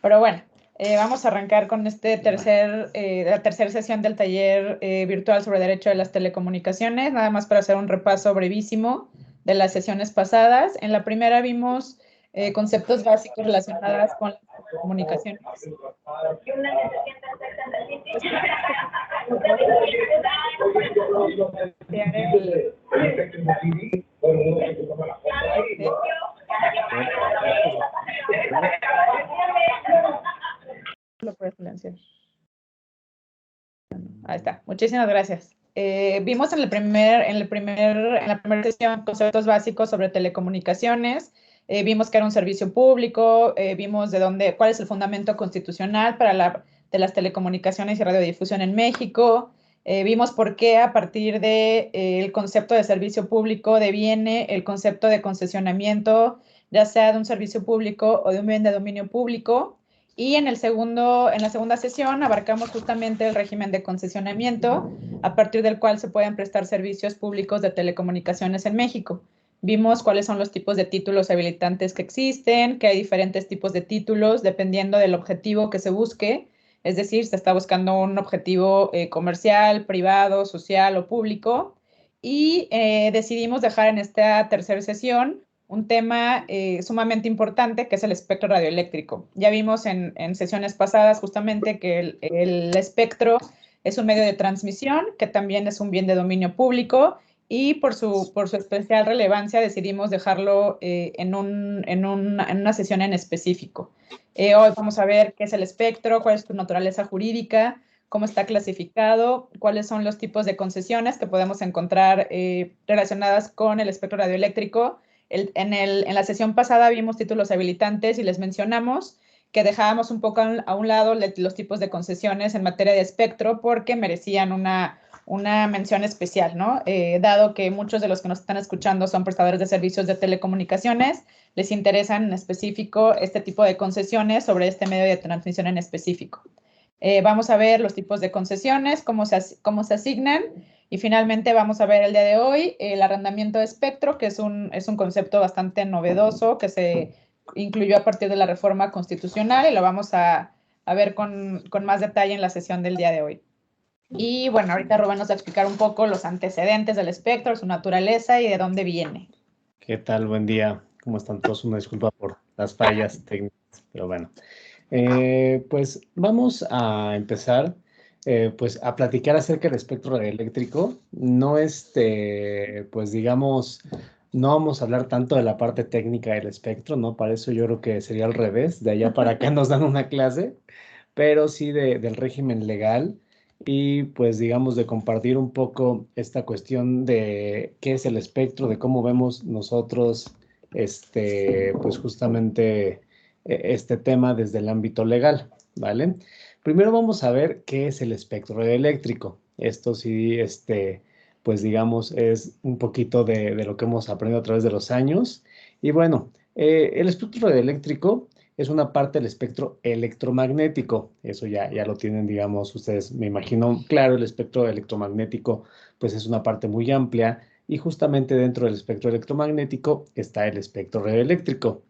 Pero bueno, vamos a arrancar con la tercera sesión del taller virtual sobre Derecho de las Telecomunicaciones, nada más para hacer un repaso brevísimo de las sesiones pasadas. En la primera vimos conceptos básicos relacionados con las comunicaciones. Lo puedes silenciar. Ahí está. Muchísimas gracias. Vimos en la primera sesión conceptos básicos sobre telecomunicaciones. Vimos que era un servicio público. Vimos cuál es el fundamento constitucional de las telecomunicaciones y radiodifusión en México. Vimos por qué a partir del concepto de servicio público deviene el concepto de concesionamiento, ya sea de un servicio público o de un bien de dominio público. Y en la segunda sesión abarcamos justamente el régimen de concesionamiento, a partir del cual se pueden prestar servicios públicos de telecomunicaciones en México. Vimos cuáles son los tipos de títulos habilitantes que existen, que hay diferentes tipos de títulos dependiendo del objetivo que se busque, es decir, se está buscando un objetivo comercial, privado, social o público. Y decidimos dejar en esta tercera sesión un tema sumamente importante, que es el espectro radioeléctrico. Ya vimos en sesiones pasadas justamente que el espectro es un medio de transmisión, que también es un bien de dominio público, y por su especial relevancia decidimos dejarlo en una sesión en específico. Hoy vamos a ver qué es el espectro, cuál es su naturaleza jurídica, cómo está clasificado, cuáles son los tipos de concesiones que podemos encontrar relacionadas con el espectro radioeléctrico. En la sesión pasada vimos títulos habilitantes y les mencionamos que dejábamos un poco a un lado los tipos de concesiones en materia de espectro porque merecían una mención especial, ¿no? Dado que muchos de los que nos están escuchando son prestadores de servicios de telecomunicaciones, les interesan en específico este tipo de concesiones sobre este medio de transmisión en específico. Vamos a ver los tipos de concesiones, cómo se asignan. Y finalmente vamos a ver el día de hoy el arrendamiento de espectro, que es un concepto bastante novedoso que se incluyó a partir de la reforma constitucional y lo vamos a ver con más detalle en la sesión del día de hoy. Y bueno, ahorita Rubén nos va a explicar un poco los antecedentes del espectro, su naturaleza y de dónde viene. ¿Qué tal? Buen día. ¿Cómo están todos? Una disculpa por las fallas técnicas, pero bueno. Pues vamos a empezar pues a platicar acerca del espectro radioeléctrico. No pues digamos, no vamos a hablar tanto de la parte técnica del espectro, ¿no? Para eso yo creo que sería al revés, de allá para acá nos dan una clase, pero sí del régimen legal y pues digamos de compartir un poco esta cuestión de qué es el espectro, de cómo vemos nosotros pues justamente este tema desde el ámbito legal, ¿vale? Primero vamos a ver qué es el espectro radioeléctrico. Esto sí, pues digamos, es un poquito de lo que hemos aprendido a través de los años. Y bueno, el espectro radioeléctrico es una parte del espectro electromagnético. Eso ya lo tienen, digamos, ustedes, me imagino, claro, el espectro electromagnético, pues es una parte muy amplia y justamente dentro del espectro electromagnético está el espectro radioeléctrico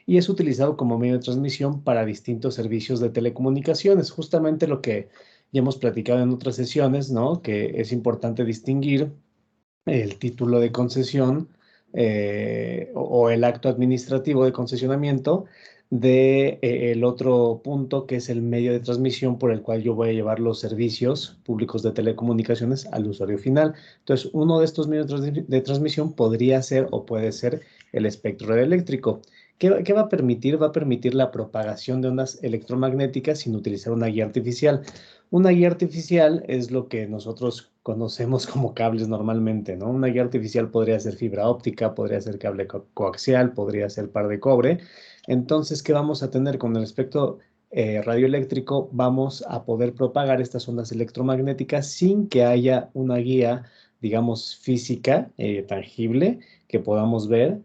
y es utilizado como medio de transmisión para distintos servicios de telecomunicaciones. Justamente lo que ya hemos platicado en otras sesiones, ¿no? Que es importante distinguir el título de concesión o el acto administrativo de concesionamiento de el otro punto que es el medio de transmisión por el cual yo voy a llevar los servicios públicos de telecomunicaciones al usuario final. Entonces, uno de estos medios de transmisión podría ser o puede ser el espectro radioeléctrico. ¿Qué va a permitir? Va a permitir la propagación de ondas electromagnéticas sin utilizar una guía artificial. Una guía artificial es lo que nosotros conocemos como cables normalmente, ¿no? Una guía artificial podría ser fibra óptica, podría ser cable coaxial, podría ser par de cobre. Entonces, ¿qué vamos a tener con el espectro radioeléctrico? Vamos a poder propagar estas ondas electromagnéticas sin que haya una guía, digamos, física, tangible, que podamos ver,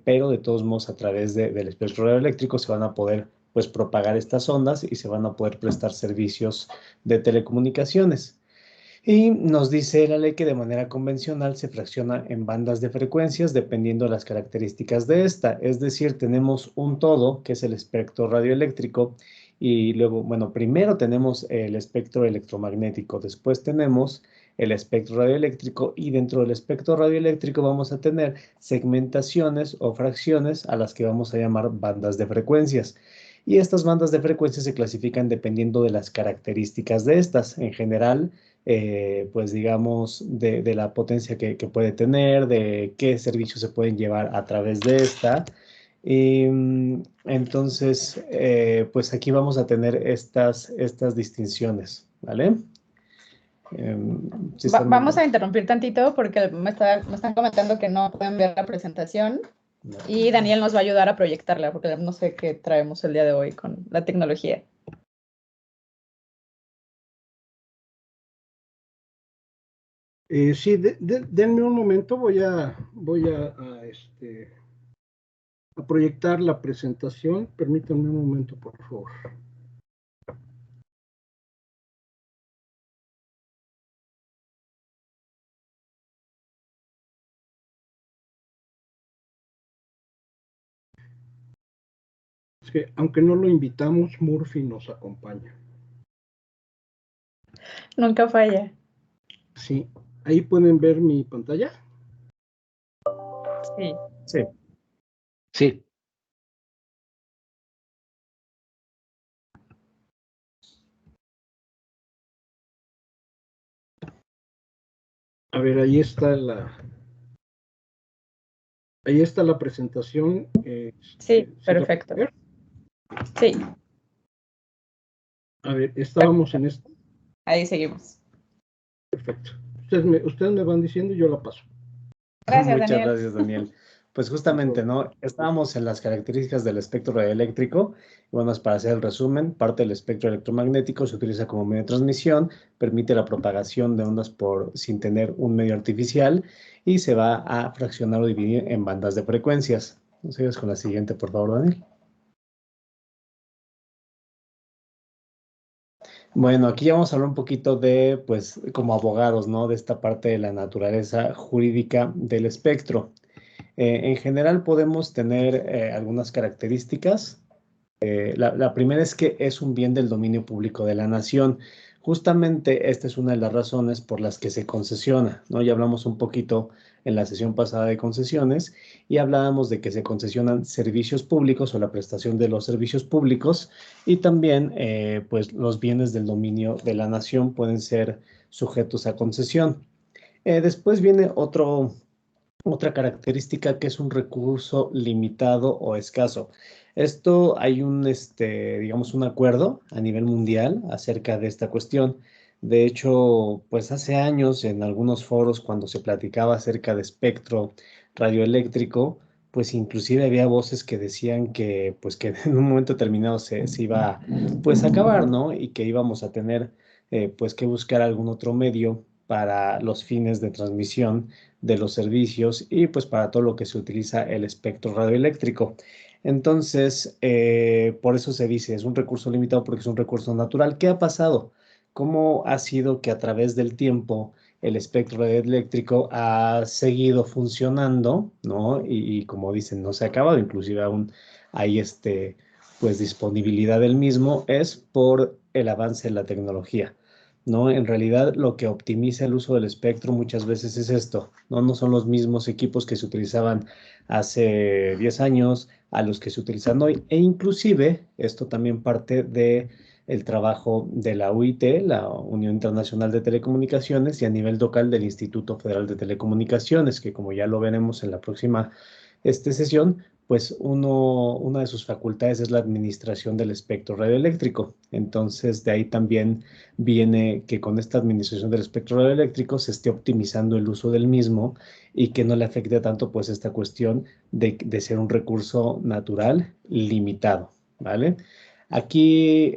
pero de todos modos a través del espectro radioeléctrico se van a poder pues propagar estas ondas y se van a poder prestar servicios de telecomunicaciones. Y nos dice la ley que de manera convencional se fracciona en bandas de frecuencias dependiendo de las características de esta. Es decir, tenemos un todo, que es el espectro radioeléctrico, y luego, bueno, primero tenemos el espectro electromagnético, después tenemos el espectro radioeléctrico, y dentro del espectro radioeléctrico vamos a tener segmentaciones o fracciones a las que vamos a llamar bandas de frecuencias. Y estas bandas de frecuencias se clasifican dependiendo de las características de estas. En general, pues digamos, de la potencia que puede tener, de qué servicios se pueden llevar a través de esta. Y, entonces, pues aquí vamos a tener estas distinciones, ¿vale? Si están Vamos a interrumpir tantito porque me están comentando que no pueden ver la presentación y Daniel nos va a ayudar a proyectarla porque no sé qué traemos el día de hoy con la tecnología. Sí, denme un momento, voy a proyectar la presentación. Permítanme un momento, por favor. Es que, aunque no lo invitamos, Murphy nos acompaña. Nunca falla. Sí, ahí pueden ver mi pantalla. Sí. Sí. Sí. A ver, ahí está la presentación. Sí, ¿sí la perfecto. pueden ver? Sí. A ver, estábamos en esto. Ahí seguimos. Perfecto. Ustedes me van diciendo y yo la paso. Gracias, Muchas Daniel. gracias, Daniel. Pues justamente, ¿no? Estábamos en las características del espectro radioeléctrico. Bueno, para hacer el resumen, parte del espectro electromagnético se utiliza como medio de transmisión, permite la propagación de ondas sin tener un medio artificial y se va a fraccionar o dividir en bandas de frecuencias. Sigues con la siguiente, por favor, Daniel. Bueno, aquí ya vamos a hablar un poquito de, pues, como abogados, ¿no? De esta parte de la naturaleza jurídica del espectro. En general podemos tener algunas características. La primera es que es un bien del dominio público de la nación. Justamente esta es una de las razones por las que se concesiona, ¿no? Ya hablamos un poquito en la sesión pasada de concesiones y hablábamos de que se concesionan servicios públicos o la prestación de los servicios públicos y también pues los bienes del dominio de la nación pueden ser sujetos a concesión. Después viene otra característica que es un recurso limitado o escaso. Esto hay digamos, un acuerdo a nivel mundial acerca de esta cuestión. De hecho, pues hace años en algunos foros cuando se platicaba acerca de espectro radioeléctrico, pues inclusive había voces que decían que, pues que en un momento determinado se iba, pues a acabar, ¿no? Y que íbamos a tener, pues que buscar algún otro medio para los fines de transmisión de los servicios y pues para todo lo que se utiliza el espectro radioeléctrico. Entonces, por eso se dice, es un recurso limitado porque es un recurso natural. ¿Qué ha pasado? ¿Cómo ha sido que a través del tiempo el espectro radioeléctrico ha seguido funcionando, ¿no? Y como dicen, no se ha acabado, inclusive aún hay pues disponibilidad del mismo, es por el avance de la tecnología. ¿No? En realidad lo que optimiza el uso del espectro muchas veces es esto, ¿no? No son los mismos equipos que se utilizaban hace 10 años a los que se utilizan hoy e inclusive esto también parte de el trabajo de la UIT, la Unión Internacional de Telecomunicaciones, y a nivel local del Instituto Federal de Telecomunicaciones, que como ya lo veremos en la próxima sesión, pues una de sus facultades es la administración del espectro radioeléctrico. Entonces, de ahí también viene que con esta administración del espectro radioeléctrico se esté optimizando el uso del mismo y que no le afecte tanto pues esta cuestión de ser un recurso natural limitado, ¿vale? Aquí,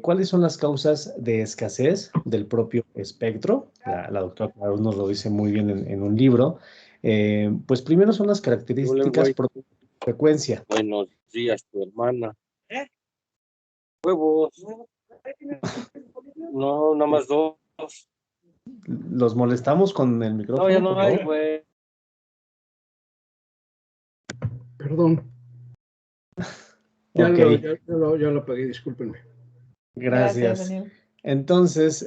¿cuáles son las causas de escasez del propio espectro? La doctora Claro nos lo dice muy bien en un libro. Pues primero son las características por frecuencia. Buenos días, tu hermana. Huevos. No, nada más dos. ¿Los molestamos con el micrófono? No, ya no por hay, favor? güey. Perdón. Ya, Ok, ya lo apagué, discúlpenme. Gracias, gracias. Daniel. Entonces,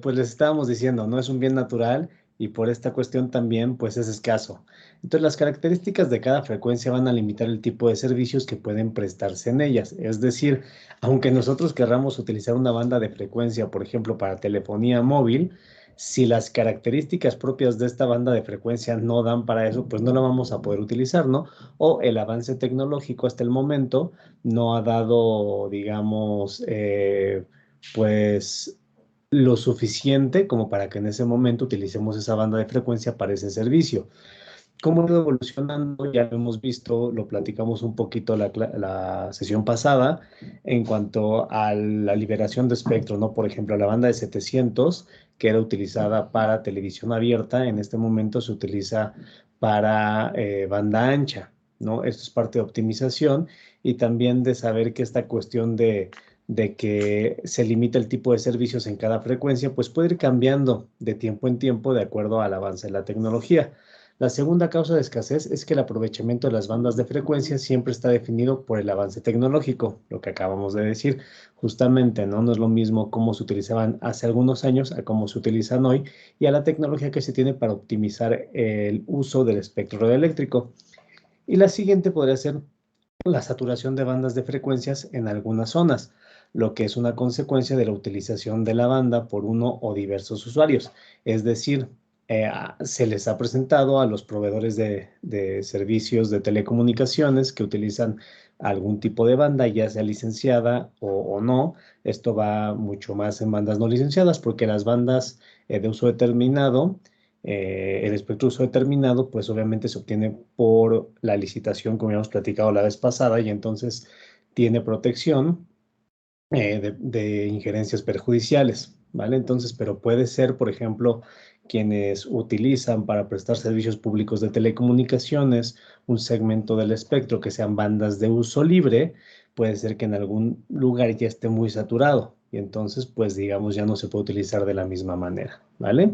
pues les estábamos diciendo, no es un bien natural y por esta cuestión también, pues es escaso. Entonces, las características de cada frecuencia van a limitar el tipo de servicios que pueden prestarse en ellas. Es decir, aunque nosotros querramos utilizar una banda de frecuencia, por ejemplo, para telefonía móvil, si las características propias de esta banda de frecuencia no dan para eso, pues no la vamos a poder utilizar, ¿no? O el avance tecnológico hasta el momento no ha dado, digamos, pues lo suficiente como para que en ese momento utilicemos esa banda de frecuencia para ese servicio. ¿Cómo ha ido evolucionando? Ya lo hemos visto, lo platicamos un poquito la sesión pasada en cuanto a la liberación de espectro, ¿no? Por ejemplo, la banda de 700, que era utilizada para televisión abierta, en este momento se utiliza para banda ancha, ¿no? Esto es parte de optimización y también de saber que esta cuestión de que se limita el tipo de servicios en cada frecuencia, pues puede ir cambiando de tiempo en tiempo de acuerdo al avance de la tecnología. La segunda causa de escasez es que el aprovechamiento de las bandas de frecuencia siempre está definido por el avance tecnológico, lo que acabamos de decir. Justamente, ¿no? No es lo mismo cómo se utilizaban hace algunos años a cómo se utilizan hoy y a la tecnología que se tiene para optimizar el uso del espectro radioeléctrico. Y la siguiente podría ser la saturación de bandas de frecuencias en algunas zonas, lo que es una consecuencia de la utilización de la banda por uno o diversos usuarios. Es decir, se les ha presentado a los proveedores de servicios de telecomunicaciones que utilizan algún tipo de banda, ya sea licenciada o no. Esto va mucho más en bandas no licenciadas porque las bandas de uso determinado, el espectro de uso determinado, pues obviamente se obtiene por la licitación, como habíamos platicado la vez pasada, y entonces tiene protección de injerencias perjudiciales, ¿vale? Entonces, pero puede ser, por ejemplo, quienes utilizan para prestar servicios públicos de telecomunicaciones un segmento del espectro que sean bandas de uso libre, puede ser que en algún lugar ya esté muy saturado y entonces, pues digamos, ya no se puede utilizar de la misma manera, ¿vale?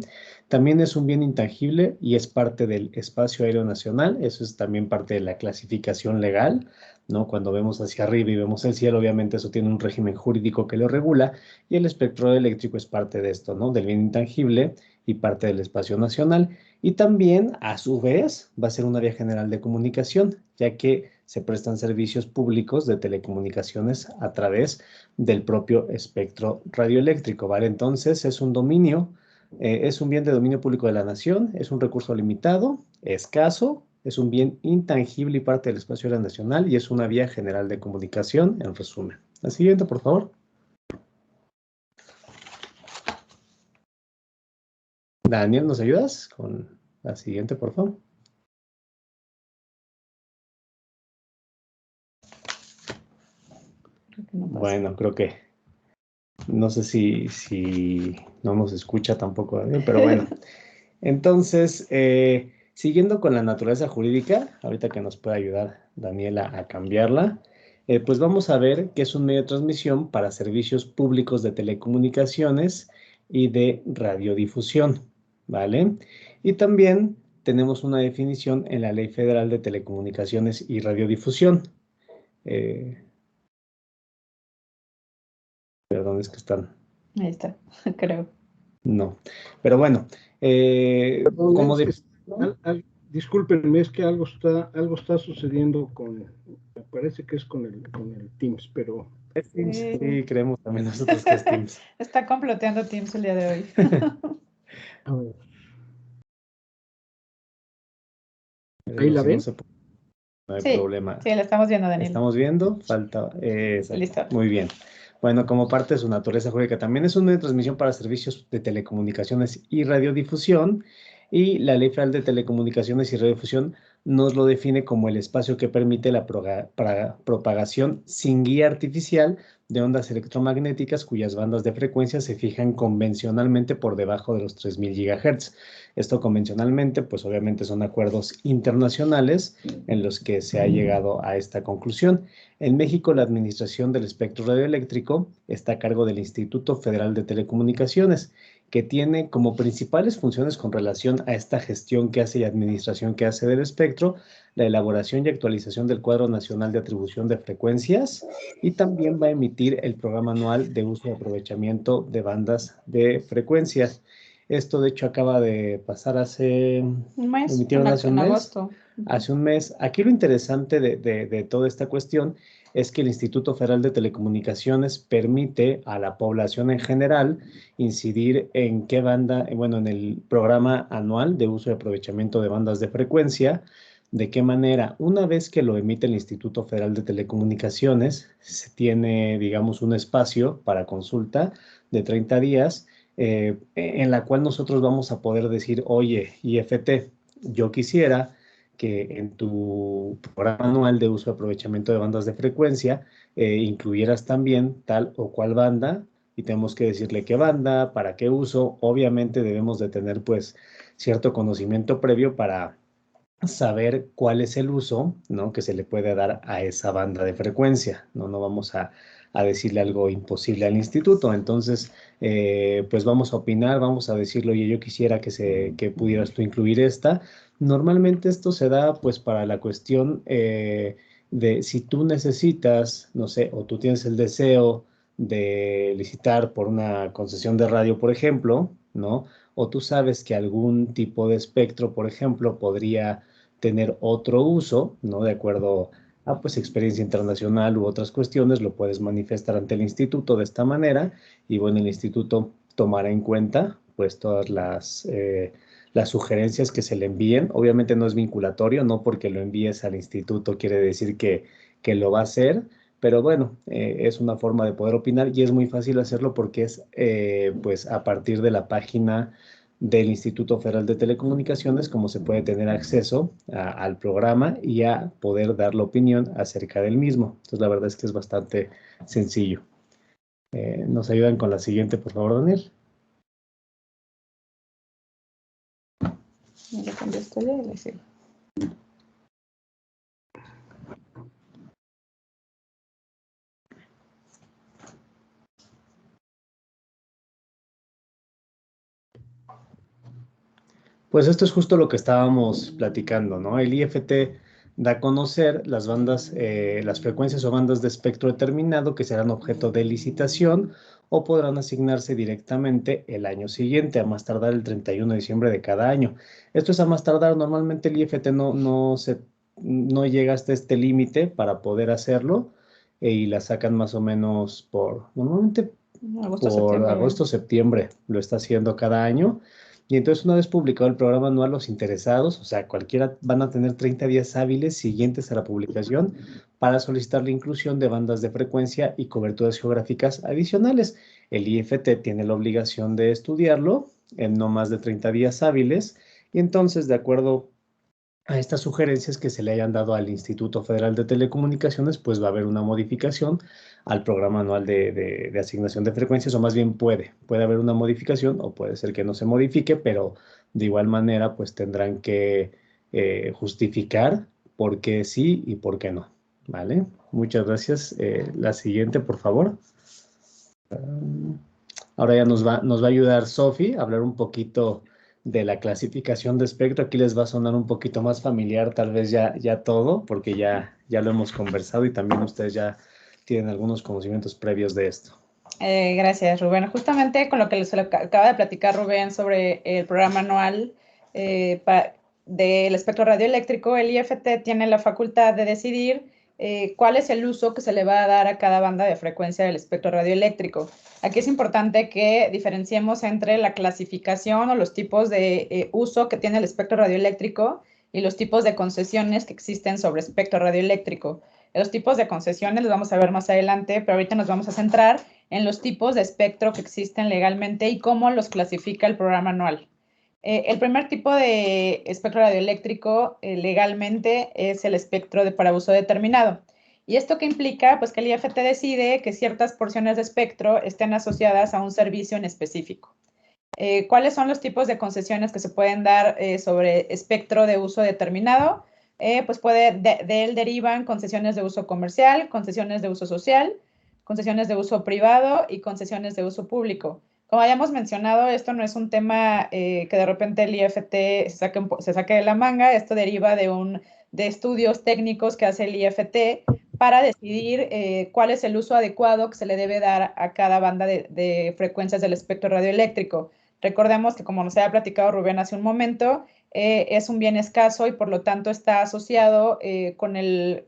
También es un bien intangible y es parte del espacio aéreo nacional, eso es también parte de la clasificación legal, ¿no? Cuando vemos hacia arriba y vemos el cielo, obviamente eso tiene un régimen jurídico que lo regula y el espectro eléctrico es parte de esto, ¿no? Del bien intangible y parte del espacio nacional. Y también, a su vez, va a ser una vía general de comunicación, ya que se prestan servicios públicos de telecomunicaciones a través del propio espectro radioeléctrico, ¿vale? Entonces, es un dominio, es un bien de dominio público de la nación, es un recurso limitado, escaso, es un bien intangible y parte del espacio aéreo nacional y es una vía general de comunicación, en resumen. La siguiente, por favor. Daniel, ¿nos ayudas con la siguiente, por favor? Bueno, creo que no sé si no nos escucha tampoco Daniel, pero bueno. Entonces, siguiendo con la naturaleza jurídica, ahorita que nos puede ayudar Daniela a cambiarla, pues vamos a ver qué es un medio de transmisión para servicios públicos de telecomunicaciones y de radiodifusión, ¿vale? Y también tenemos una definición en la Ley Federal de Telecomunicaciones y Radiodifusión. Perdón, es que están... Ahí está, creo. No, pero bueno, Perdón, como es de... que, discúlpenme, es que algo está sucediendo me parece que es con el Teams, pero Es Teams, sí, creemos también nosotros que es Teams. Está comploteando Teams el día de hoy. a ver, Pero ¿ahí la si no ven? se puede, no hay Sí, problema. sí, la estamos viendo, Daniel. ¿Estamos viendo? Falta. Exacto. Listo. Muy bien. Bueno, como parte de su naturaleza jurídica, también es un medio de transmisión para servicios de telecomunicaciones y radiodifusión. Y la Ley Federal de Telecomunicaciones y Radiodifusión nos lo define como el espacio que permite la propagación sin guía artificial de ondas electromagnéticas cuyas bandas de frecuencia se fijan convencionalmente por debajo de los 3000 GHz. Esto convencionalmente, pues obviamente son acuerdos internacionales en los que se ha llegado a esta conclusión. En México, la administración del espectro radioeléctrico está a cargo del Instituto Federal de Telecomunicaciones que tiene como principales funciones con relación a esta gestión que hace y administración que hace del espectro, la elaboración y actualización del cuadro nacional de atribución de frecuencias, y también va a emitir el programa anual de uso y aprovechamiento de bandas de frecuencias. Esto, de hecho, acaba de pasar hace... Un mes, emitieron hace un en mes. agosto. Hace un mes. Aquí lo interesante de toda esta cuestión es que el Instituto Federal de Telecomunicaciones permite a la población en general incidir en qué banda, bueno, en el programa anual de uso y aprovechamiento de bandas de frecuencia, de qué manera, una vez que lo emite el Instituto Federal de Telecomunicaciones, se tiene, digamos, un espacio para consulta de 30 días, en la cual nosotros vamos a poder decir, oye, IFT, yo quisiera que en tu programa anual de uso y aprovechamiento de bandas de frecuencia incluyeras también tal o cual banda, y tenemos que decirle qué banda, para qué uso. Obviamente debemos de tener pues cierto conocimiento previo para saber cuál es el uso, ¿no?, que se le puede dar a esa banda de frecuencia, ¿no? No vamos a decirle algo imposible al instituto. Entonces, pues vamos a opinar, vamos a decirle, oye, yo quisiera que pudieras tú incluir esta. Normalmente esto se da pues para la cuestión de si tú necesitas, no sé, o tú tienes el deseo de licitar por una concesión de radio, por ejemplo, ¿no? O tú sabes que algún tipo de espectro, por ejemplo, podría tener otro uso, ¿no? De acuerdo a pues experiencia internacional u otras cuestiones, lo puedes manifestar ante el instituto de esta manera, y bueno, el instituto tomará en cuenta pues todas las sugerencias que se le envíen. Obviamente no es vinculatorio, no porque lo envíes al instituto quiere decir que lo va a hacer, pero bueno, es una forma de poder opinar, y es muy fácil hacerlo porque es pues a partir de la página del Instituto Federal de Telecomunicaciones, como se puede tener acceso al programa y a poder dar la opinión acerca del mismo. Entonces, la verdad es que es bastante sencillo. ¿Nos ayudan con la siguiente, por favor, Daniel? Le contesto ya y le sigo. Pues esto es justo lo que estábamos platicando, ¿no? El IFT da a conocer las bandas, las frecuencias o bandas de espectro determinado que serán objeto de licitación o podrán asignarse directamente el año siguiente, a más tardar el 31 de diciembre de cada año. Esto es a más tardar. Normalmente el IFT no llega hasta este límite para poder hacerlo, y la sacan más o menos normalmente Agosto, por septiembre. agosto, septiembre, lo está haciendo cada año. Y entonces, una vez publicado el programa anual, los interesados, o sea, cualquiera, van a tener 30 días hábiles siguientes a la publicación para solicitar la inclusión de bandas de frecuencia y coberturas geográficas adicionales. El IFT tiene la obligación de estudiarlo en no más de 30 días hábiles, y entonces, de acuerdo a estas sugerencias que se le hayan dado al Instituto Federal de Telecomunicaciones, pues va a haber una modificación al programa anual de asignación de frecuencias, o más bien puede haber una modificación, o puede ser que no se modifique, pero de igual manera pues tendrán que justificar por qué sí y por qué no, ¿vale? Muchas gracias. La siguiente, por favor. Ahora ya nos va a ayudar Sofi a hablar un poquito de la clasificación de espectro. Aquí les va a sonar un poquito más familiar, tal vez ya todo, porque ya lo hemos conversado y también ustedes ya tienen algunos conocimientos previos de esto. Gracias, Rubén. Justamente con lo que se acaba de platicar Rubén sobre el programa anual del espectro radioeléctrico, el IFT tiene la facultad de decidir cuál es el uso que se le va a dar a cada banda de frecuencia del espectro radioeléctrico. Aquí es importante que diferenciemos entre la clasificación o los tipos de uso que tiene el espectro radioeléctrico y los tipos de concesiones que existen sobre espectro radioeléctrico. Los tipos de concesiones los vamos a ver más adelante, pero ahorita nos vamos a centrar en los tipos de espectro que existen legalmente y cómo los clasifica el programa anual. El primer tipo de espectro radioeléctrico legalmente es el espectro para uso determinado. ¿Y esto qué implica? Pues que el IFT decide que ciertas porciones de espectro estén asociadas a un servicio en específico. ¿Cuáles son los tipos de concesiones que se pueden dar sobre espectro de uso determinado? Pues de él derivan concesiones de uso comercial, concesiones de uso social, concesiones de uso privado y concesiones de uso público. Como hayamos mencionado, esto no es un tema que de repente el IFT se saque de la manga. Esto deriva de estudios técnicos que hace el IFT para decidir cuál es el uso adecuado que se le debe dar a cada banda de frecuencias del espectro radioeléctrico. Recordemos que, como nos había platicado Rubén hace un momento, es un bien escaso y por lo tanto está asociado con el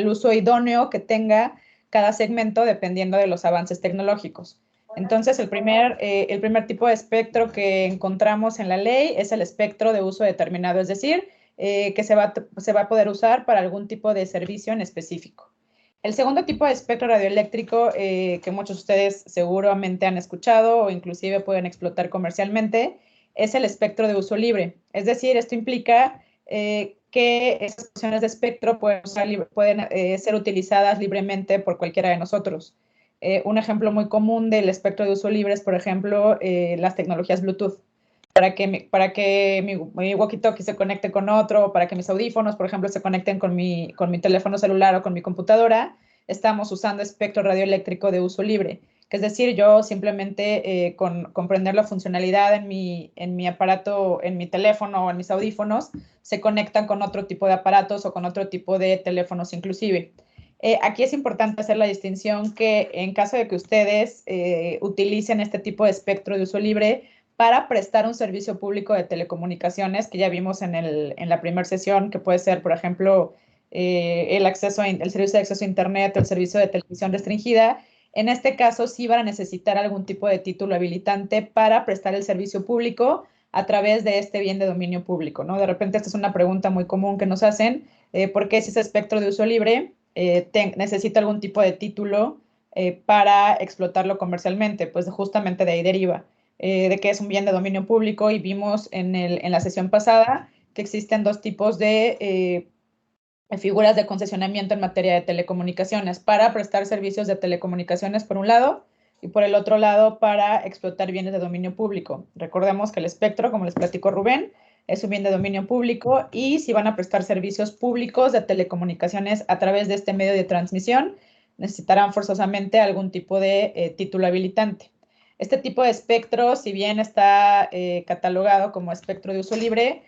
uso idóneo que tenga cada segmento dependiendo de los avances tecnológicos. Entonces, el primer tipo de espectro que encontramos en la ley es el espectro de uso determinado, es decir, que se va a poder usar para algún tipo de servicio en específico. El segundo tipo de espectro radioeléctrico que muchos de ustedes seguramente han escuchado o inclusive pueden explotar comercialmente es el espectro de uso libre. Es decir, esto implica que esas porciones de espectro pueden ser utilizadas libremente por cualquiera de nosotros. Un ejemplo muy común del espectro de uso libre es, por ejemplo, las tecnologías Bluetooth. Para que mi walkie-talkie se conecte con otro, para que mis audífonos, por ejemplo, se conecten con mi teléfono celular o con mi computadora, estamos usando espectro radioeléctrico de uso libre. Que es decir, yo simplemente con comprender la funcionalidad en mi aparato, en mi teléfono o en mis audífonos, se conectan con otro tipo de aparatos o con otro tipo de teléfonos inclusive. Aquí es importante hacer la distinción que en caso de que ustedes utilicen este tipo de espectro de uso libre para prestar un servicio público de telecomunicaciones, que ya vimos en la primera sesión, que puede ser, por ejemplo, el servicio de acceso a Internet o el servicio de televisión restringida. En este caso, sí van a necesitar algún tipo de título habilitante para prestar el servicio público a través de este bien de dominio público, ¿no? De repente, esta es una pregunta muy común que nos hacen, ¿por qué si es espectro de uso libre necesita algún tipo de título para explotarlo comercialmente? Pues justamente de ahí deriva, de que es un bien de dominio público y vimos en la sesión pasada que existen dos tipos de figuras de concesionamiento en materia de telecomunicaciones para prestar servicios de telecomunicaciones por un lado y por el otro lado para explotar bienes de dominio público. Recordemos que el espectro, como les platicó Rubén, es un bien de dominio público y si van a prestar servicios públicos de telecomunicaciones a través de este medio de transmisión, necesitarán forzosamente algún tipo de título habilitante. Este tipo de espectro, si bien está catalogado como espectro de uso libre,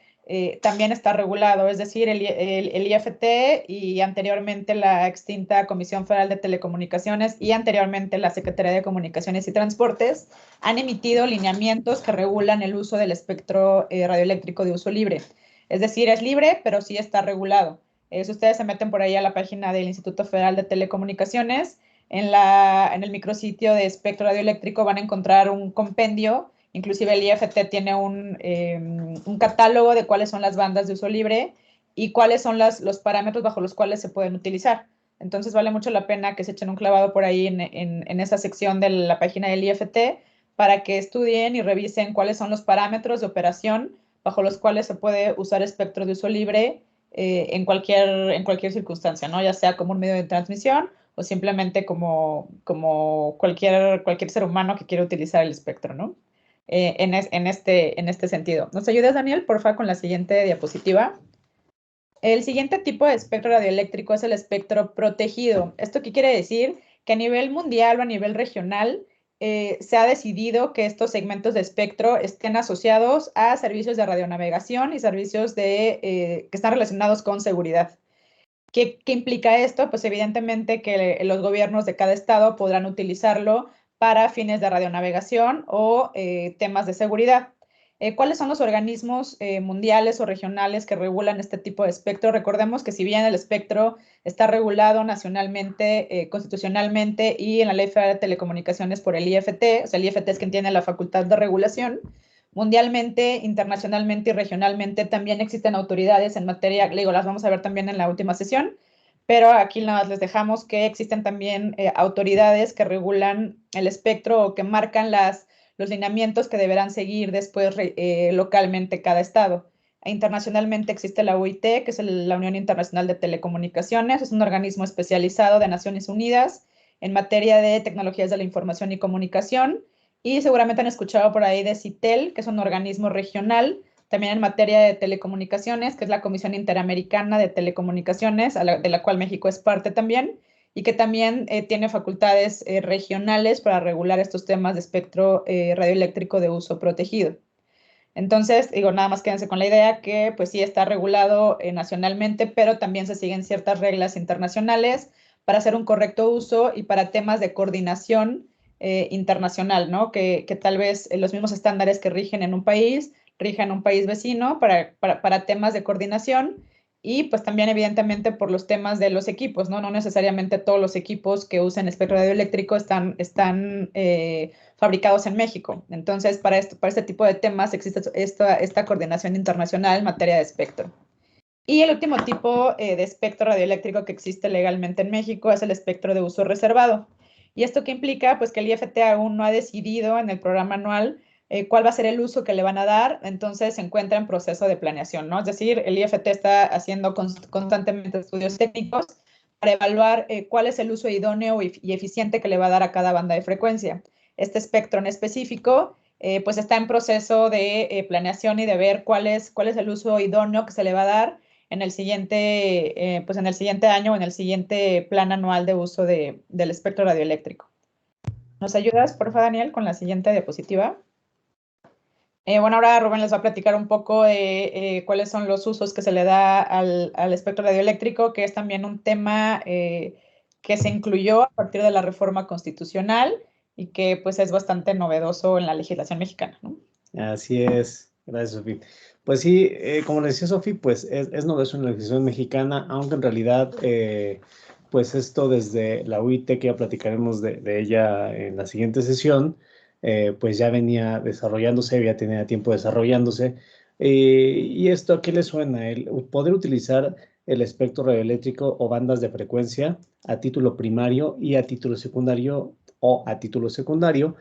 también está regulado, es decir, el IFT y anteriormente la extinta Comisión Federal de Telecomunicaciones y anteriormente la Secretaría de Comunicaciones y Transportes han emitido lineamientos que regulan el uso del espectro radioeléctrico de uso libre. Es decir, es libre, pero sí está regulado. Si ustedes se meten por ahí a la página del Instituto Federal de Telecomunicaciones, en el micrositio de espectro radioeléctrico van a encontrar un compendio. Inclusive el IFT tiene un catálogo de cuáles son las bandas de uso libre y cuáles son los parámetros bajo los cuales se pueden utilizar. Entonces vale mucho la pena que se echen un clavado por ahí en esa sección de la página del IFT para que estudien y revisen cuáles son los parámetros de operación bajo los cuales se puede usar espectro de uso libre en cualquier circunstancia, ¿no? Ya sea como un medio de transmisión o simplemente como cualquier ser humano que quiera utilizar el espectro, ¿no? En este sentido. ¿Nos ayudas, Daniel, por favor, con la siguiente diapositiva? El siguiente tipo de espectro radioeléctrico es el espectro protegido. ¿Esto qué quiere decir? Que a nivel mundial o a nivel regional se ha decidido que estos segmentos de espectro estén asociados a servicios de radionavegación y servicios que están relacionados con seguridad. ¿Qué implica esto? Pues evidentemente que los gobiernos de cada estado podrán utilizarlo para fines de radionavegación o temas de seguridad. ¿Cuáles son los organismos mundiales o regionales que regulan este tipo de espectro? Recordemos que si bien el espectro está regulado nacionalmente, constitucionalmente y en la Ley Federal de Telecomunicaciones por el IFT, o sea, el IFT es quien tiene la facultad de regulación, mundialmente, internacionalmente y regionalmente también existen autoridades en materia, digo, las vamos a ver también en la última sesión, pero aquí nada más les dejamos que existen también autoridades que regulan el espectro o que marcan los lineamientos que deberán seguir después localmente cada estado. Internacionalmente existe la UIT, que es la Unión Internacional de Telecomunicaciones, es un organismo especializado de Naciones Unidas en materia de tecnologías de la información y comunicación. Y seguramente han escuchado por ahí de CITEL, que es un organismo regional, también en materia de telecomunicaciones, que es la Comisión Interamericana de Telecomunicaciones, de la cual México es parte también. y que también tiene facultades regionales para regular estos temas de espectro radioeléctrico de uso protegido. Entonces, digo, nada más quédense con la idea que pues sí está regulado nacionalmente, pero también se siguen ciertas reglas internacionales para hacer un correcto uso y para temas de coordinación internacional, ¿no? Que tal vez los mismos estándares que rigen en un país, rijan en un país vecino para temas de coordinación y pues también evidentemente por los temas de los equipos, ¿no? No necesariamente todos los equipos que usan espectro radioeléctrico están fabricados en México. Entonces, para este tipo de temas existe esta coordinación internacional en materia de espectro. Y el último tipo de espectro radioeléctrico que existe legalmente en México es el espectro de uso reservado. ¿Y esto qué implica? Pues que el IFT aún no ha decidido en el programa anual cuál va a ser el uso que le van a dar, entonces se encuentra en proceso de planeación, ¿no? Es decir, el IFT está haciendo constantemente estudios técnicos para evaluar cuál es el uso idóneo y eficiente que le va a dar a cada banda de frecuencia. Este espectro en específico, pues está en proceso de planeación y de ver cuál es el uso idóneo que se le va a dar en el siguiente, pues en el siguiente año o en el siguiente plan anual de uso del espectro radioeléctrico. ¿Nos ayudas, por favor, Daniel, con la siguiente diapositiva? Bueno, ahora Rubén les va a platicar un poco de cuáles son los usos que se le da al espectro radioeléctrico, que es también un tema que se incluyó a partir de la reforma constitucional y que pues es bastante novedoso en la legislación mexicana, ¿no? Así es, gracias, Sofía. Pues sí, como le decía Sofía, pues es novedoso en la legislación mexicana, aunque en realidad, pues esto desde la UIT, que ya platicaremos de ella en la siguiente sesión, pues ya venía desarrollándose, ya tenía tiempo desarrollándose. ¿Y esto a qué le suena? El poder utilizar el espectro radioeléctrico o bandas de frecuencia a título primario y a título secundario o a título secundario.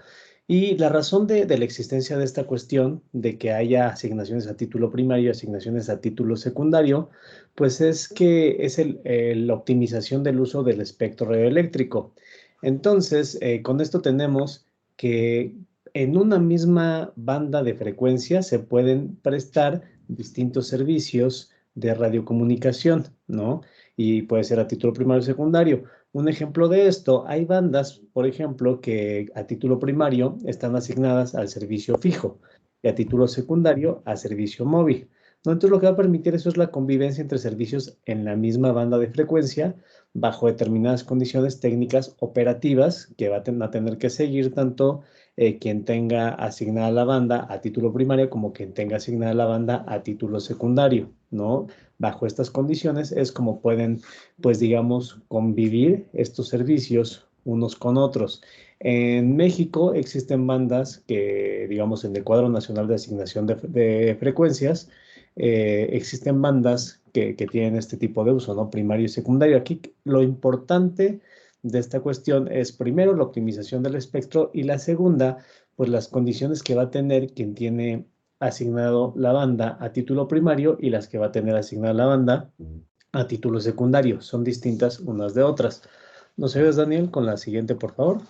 Y la razón de la existencia de esta cuestión, de que haya asignaciones a título primario y asignaciones a título secundario, pues es que es la optimización del uso del espectro radioeléctrico. Entonces, con esto tenemos que en una misma banda de frecuencia se pueden prestar distintos servicios de radiocomunicación, ¿no? Y puede ser a título primario o secundario. Un ejemplo de esto, hay bandas, por ejemplo, que a título primario están asignadas al servicio fijo y a título secundario a servicio móvil, ¿no? Entonces, lo que va a permitir eso es la convivencia entre servicios en la misma banda de frecuencia bajo determinadas condiciones técnicas operativas que va a tener que seguir tanto quien tenga asignada la banda a título primario como quien tenga asignada la banda a título secundario, ¿no? Bajo estas condiciones es como pueden, pues digamos, convivir estos servicios unos con otros. En México existen bandas que, digamos, en el Cuadro Nacional de Asignación de Frecuencias, existen bandas que tienen este tipo de uso, ¿no? Primario y secundario. Aquí lo importante de esta cuestión es, primero, la optimización del espectro y la segunda, pues las condiciones que va a tener quien tiene asignado la banda a título primario y las que va a tener asignada la banda a título secundario. Son distintas unas de otras. ¿Nos ayudas, Daniel, con la siguiente, por favor?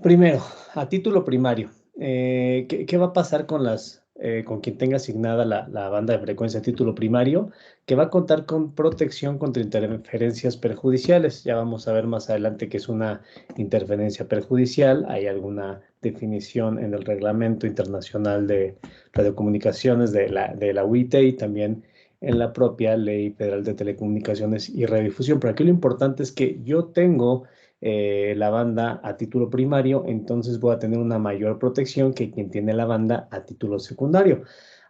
Primero, a título primario, ¿qué va a pasar con quien tenga asignada la banda de frecuencia a título primario? Que va a contar con protección contra interferencias perjudiciales. Ya vamos a ver más adelante qué es una interferencia perjudicial. Hay alguna definición en el Reglamento Internacional de Radiocomunicaciones de la UIT y también en la propia Ley Federal de Telecomunicaciones y Radiodifusión. Pero aquí lo importante es que yo tengo la banda a título primario, entonces voy a tener una mayor protección que quien tiene la banda a título secundario.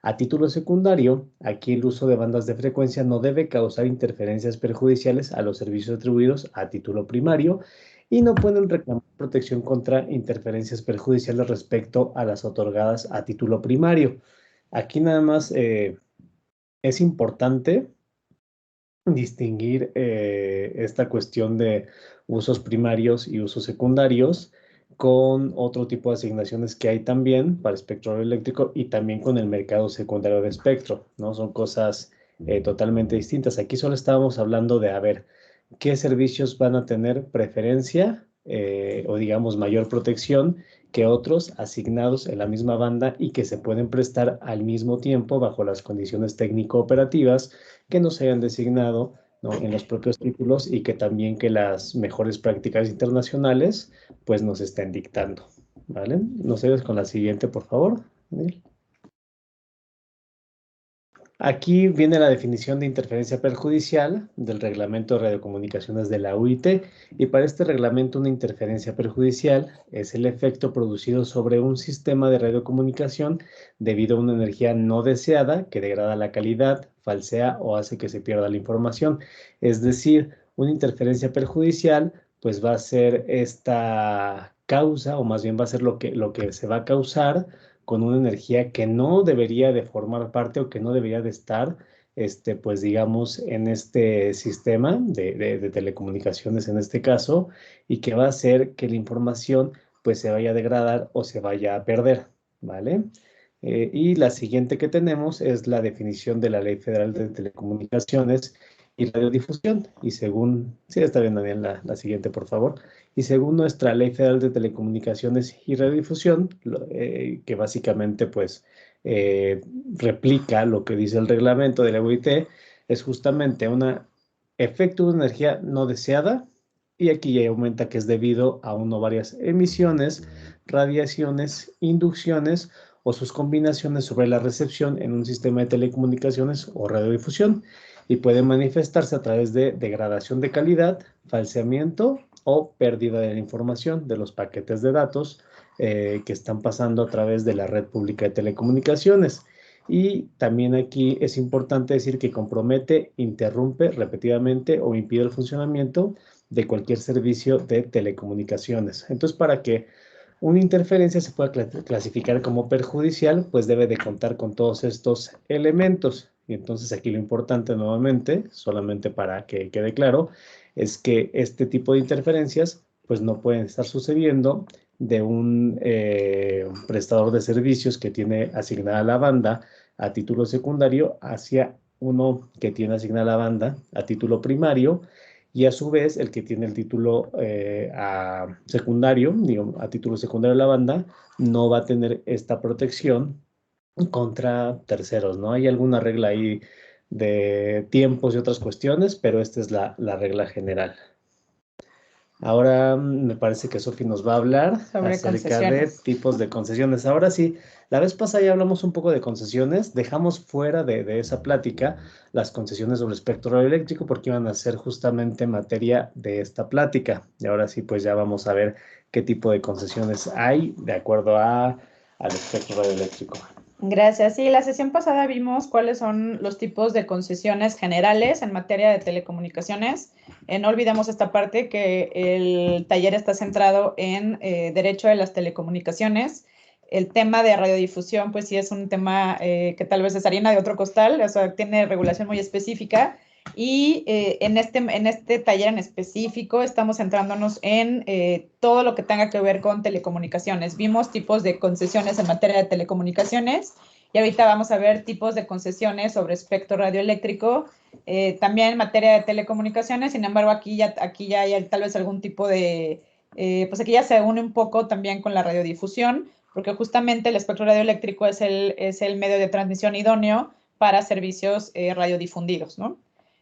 A título secundario, aquí el uso de bandas de frecuencia no debe causar interferencias perjudiciales a los servicios atribuidos a título primario y no pueden reclamar protección contra interferencias perjudiciales respecto a las otorgadas a título primario. Aquí nada más es importante distinguir esta cuestión de usos primarios y usos secundarios con otro tipo de asignaciones que hay también para espectro eléctrico y también con el mercado secundario de espectro, ¿no? Son cosas totalmente distintas. Aquí solo estábamos hablando de, a ver, qué servicios van a tener preferencia o digamos mayor protección que otros asignados en la misma banda y que se pueden prestar al mismo tiempo bajo las condiciones técnico-operativas que nos hayan designado ¿no? En los propios títulos y que también que las mejores prácticas internacionales pues nos estén dictando, ¿vale? Nos ayudas con la siguiente, por favor, Daniel. Aquí viene la definición de interferencia perjudicial del Reglamento de Radiocomunicaciones de la UIT, y para este reglamento una interferencia perjudicial es el efecto producido sobre un sistema de radiocomunicación debido a una energía no deseada que degrada la calidad, falsea o hace que se pierda la información. Es decir, una interferencia perjudicial pues va a ser esta causa, o más bien va a ser lo que se va a causar con una energía que no debería de formar parte o que no debería de estar, pues digamos, en este sistema de telecomunicaciones en este caso, y que va a hacer que la información pues se vaya a degradar o se vaya a perder, ¿vale? Y la siguiente que tenemos es la definición de la Ley Federal de Telecomunicaciones y Radiodifusión. Y según, sí, está bien, Daniel, la siguiente, por favor. Y según nuestra Ley Federal de Telecomunicaciones y Radiodifusión, que básicamente pues replica lo que dice el reglamento de la UIT, es justamente un efecto de una energía no deseada, y aquí ya aumenta que es debido a una o varias emisiones, radiaciones, inducciones o sus combinaciones sobre la recepción en un sistema de telecomunicaciones o radiodifusión, y puede manifestarse a través de degradación de calidad, falseamiento o pérdida de la información de los paquetes de datos que están pasando a través de la red pública de telecomunicaciones. Y también aquí es importante decir que compromete, interrumpe repetidamente o impide el funcionamiento de cualquier servicio de telecomunicaciones. Entonces, para que una interferencia se pueda clasificar como perjudicial, pues debe de contar con todos estos elementos. Y entonces aquí lo importante nuevamente, solamente para que quede claro, es que este tipo de interferencias pues no pueden estar sucediendo de un prestador de servicios que tiene asignada la banda a título secundario hacia uno que tiene asignada la banda a título primario, y a su vez el que tiene el título secundario, digo, a título secundario de la banda, no va a tener esta protección contra terceros, ¿no? Hay alguna regla ahí de tiempos y otras cuestiones, pero esta es la regla general. Ahora me parece que Sofi nos va a hablar Sobre acerca de concesiones. tipos de concesiones. Ahora sí, la vez pasada ya hablamos un poco de concesiones, dejamos fuera de esa plática las concesiones sobre espectro radioeléctrico porque iban a ser justamente materia de esta plática. Y ahora sí, pues ya vamos a ver qué tipo de concesiones hay de acuerdo al espectro radioeléctrico. Gracias. Sí, la sesión pasada vimos cuáles son los tipos de concesiones generales en materia de telecomunicaciones. No olvidemos esta parte que el taller está centrado en derecho de las telecomunicaciones. El tema de radiodifusión, pues sí es un tema que tal vez es harina de otro costal, o sea, tiene regulación muy específica. Y en este taller en específico estamos centrándonos en todo lo que tenga que ver con telecomunicaciones. Vimos tipos de concesiones en materia de telecomunicaciones y ahorita vamos a ver tipos de concesiones sobre espectro radioeléctrico, también en materia de telecomunicaciones. Sin embargo, aquí ya hay tal vez algún tipo de, pues aquí ya se une un poco también con la radiodifusión, porque justamente el espectro radioeléctrico es el medio de transmisión idóneo para servicios radiodifundidos, ¿no?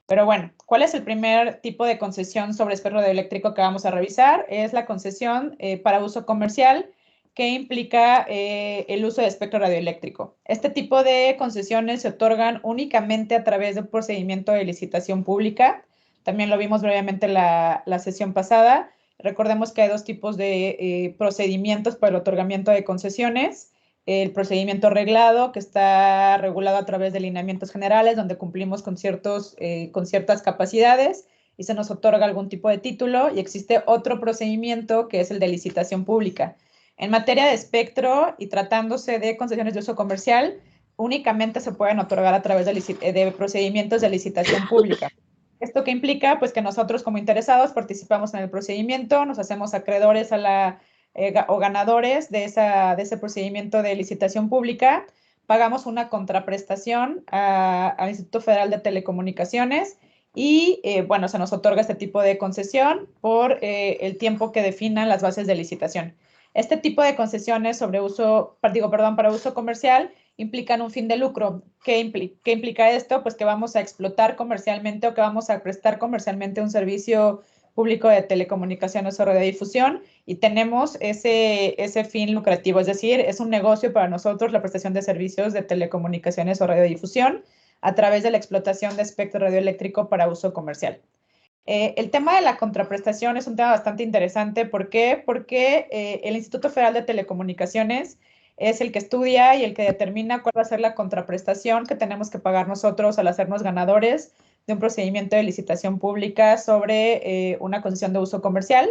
Pero bueno, ¿cuál es el primer tipo de concesión sobre espectro radioeléctrico que vamos a revisar? Es la concesión para uso comercial, que implica el uso de espectro radioeléctrico. Este tipo de concesiones se otorgan únicamente a través de un procedimiento de licitación pública. También lo vimos brevemente la sesión pasada. Recordemos que hay dos tipos de procedimientos para el otorgamiento de concesiones. El procedimiento reglado, que está regulado a través de lineamientos generales, donde cumplimos con ciertas capacidades y se nos otorga algún tipo de título. Y existe otro procedimiento que es el de licitación pública. En materia de espectro y tratándose de concesiones de uso comercial, únicamente se pueden otorgar a través de procedimientos de licitación pública. ¿Esto qué implica? Pues que nosotros como interesados participamos en el procedimiento, nos hacemos acreedores o ganadores de ese procedimiento de licitación pública, pagamos una contraprestación al Instituto Federal de Telecomunicaciones y, bueno, se nos otorga este tipo de concesión por el tiempo que definan las bases de licitación. Este tipo de concesiones para uso comercial implican un fin de lucro. ¿Qué implica esto? Pues que vamos a explotar comercialmente o que vamos a prestar comercialmente un servicio público de telecomunicaciones o radiodifusión y tenemos ese fin lucrativo, es decir, es un negocio para nosotros la prestación de servicios de telecomunicaciones o radiodifusión a través de la explotación de espectro radioeléctrico para uso comercial. El tema de la contraprestación es un tema bastante interesante. ¿Por qué? Porque el Instituto Federal de Telecomunicaciones es el que estudia y el que determina cuál va a ser la contraprestación que tenemos que pagar nosotros al hacernos ganadores de un procedimiento de licitación pública sobre una concesión de uso comercial,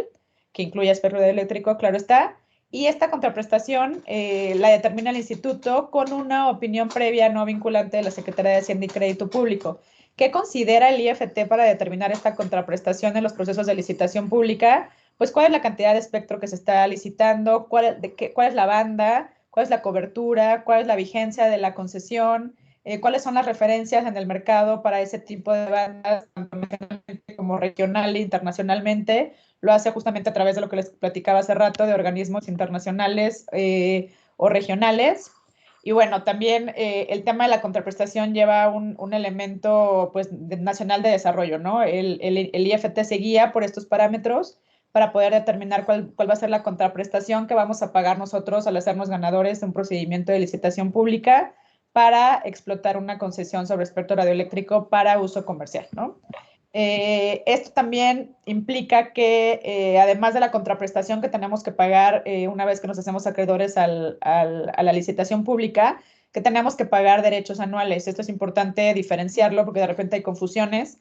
que incluye espectro radioeléctrico, claro está. Y esta contraprestación la determina el instituto con una opinión previa no vinculante de la Secretaría de Hacienda y Crédito Público. ¿Qué considera el IFT para determinar esta contraprestación en los procesos de licitación pública? Pues cuál es la cantidad de espectro que se está licitando, cuál es la banda, cuál es la cobertura, cuál es la vigencia de la concesión, cuáles son las referencias en el mercado para ese tipo de bandas, tanto nacionalmente como regional e internacionalmente. Lo hace justamente a través de lo que les platicaba hace rato, de organismos internacionales o regionales. Y bueno, también el tema de la contraprestación lleva un elemento pues, nacional de desarrollo, ¿no? El IFT se guía por estos parámetros para poder determinar cuál va a ser la contraprestación que vamos a pagar nosotros al hacernos ganadores de un procedimiento de licitación pública para explotar una concesión sobre espectro radioeléctrico para uso comercial, ¿no? Esto también implica que, además de la contraprestación que tenemos que pagar una vez que nos hacemos acreedores a la licitación pública, que tenemos que pagar derechos anuales. Esto es importante diferenciarlo porque de repente hay confusiones.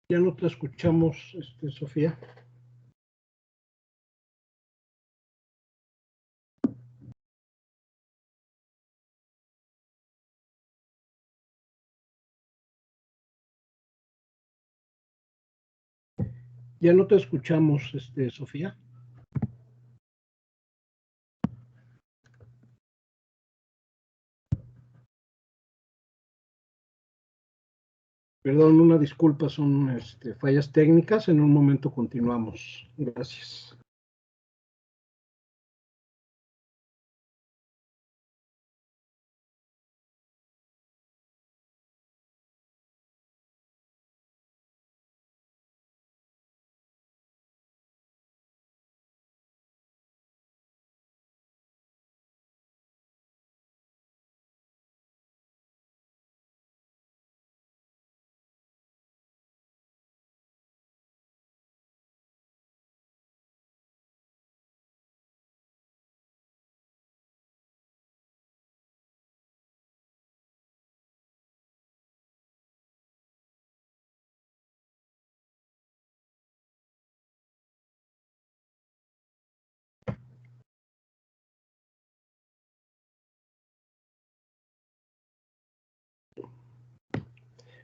Ya no te escuchamos, Sofía. Ya no te escuchamos, Sofía. Perdón, una disculpa, son fallas técnicas. En un momento continuamos. Gracias.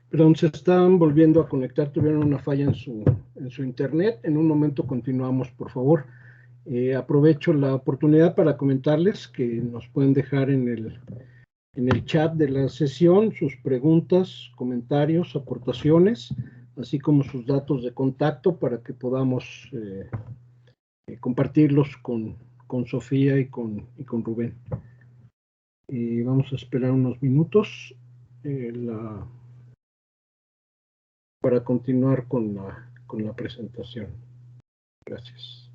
Perdón, se están volviendo a conectar, tuvieron una falla en su internet. En un momento continuamos, por favor. Aprovecho la oportunidad para comentarles que nos pueden dejar en el chat de la sesión sus preguntas, comentarios, aportaciones, así como sus datos de contacto para que podamos compartirlos con Sofía y con Rubén. Vamos a esperar unos minutos para continuar con la presentación. Gracias.